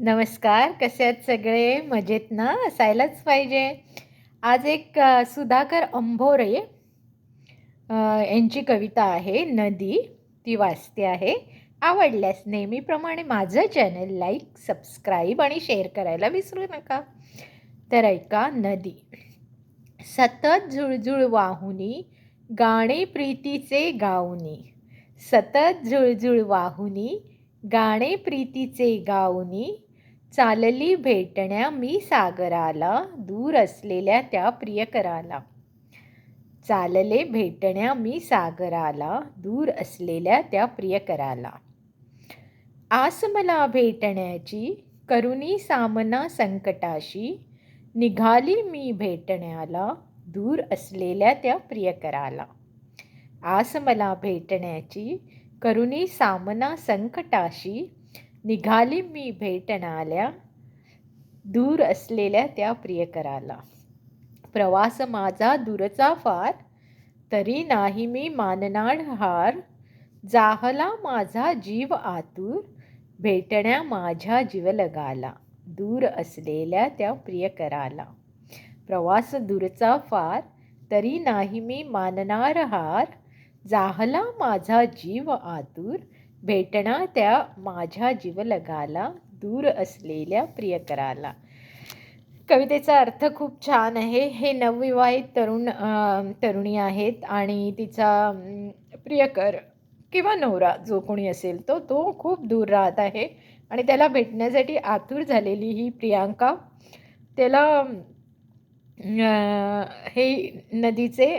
नमस्कार. कसे आहेत सगळे? मजेत ना? असायलाच पाहिजे. आज एक सुधाकर अंभोरे यांची कविता आहे नदी. ती वाचते आहे. आवडल्यास नेहमीप्रमाणे माझं चॅनल लाईक, सबस्क्राईब आणि शेअर करायला विसरू नका. तर ऐका. नदी. सतत झुळझुळ वाहुनी, गाणे प्रीतीचे गाऊनी. सतत झुळझुळ वाहुनी, गाणे प्रीतीचे गाऊनी. चालली भेटण्या मी सागराला, दूर असलेल्या त्या प्रियकराला. चालले भेटण्या मी सागराला, दूर असलेल्या त्या प्रियकराला. आस मला भेटण्याची, करुणी सामना संकटाशी. निघाली मी भेटण्याला, दूर असलेल्या त्या प्रियकराला. आस मला भेटण्याची, करुणी सामना संकटाशी. निघाली मी भेटण्याला, दूर असलेल्या त्या प्रियकराला. प्रवास माझा दूरचा फार, तरी नाही मी मानणार हार. जाहला माझा जीव आतुर, भेटण्या माझ्या जीवलगाला. दूर असलेल्या त्या प्रियकराला. प्रवास दूरचा फार, तरी नाही मी मानणार हार. जाहला माझा जीव आतुर, भेटणा त्या माझ्या जीवलगाला. दूर असलेल्या प्रियकराला. कवितेचा अर्थ खूप छान आहे. हे नवविवाहित तरुणी आहेत आणि तिचा प्रियकर किंवा नवरा जो कोणी असेल तो खूप दूर राहत आहे आणि त्याला भेटण्यासाठी आतुर झालेली ही प्रियांका त्याला हे नदीचे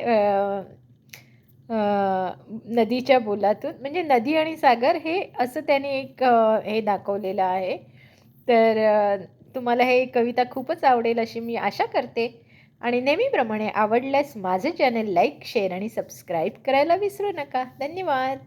नदीच्या बोलातून म्हणजे नदी आणि सागर हे असं त्याने एक हे दाखवलेलं आहे. तर तुम्हाला हे कविता खूपच आवडेल अशी मी आशा करते आणि नेहमीप्रमाणे आवडल्यास माझं चॅनल लाईक, शेअर आणि सबस्क्राईब करायला विसरू नका. धन्यवाद.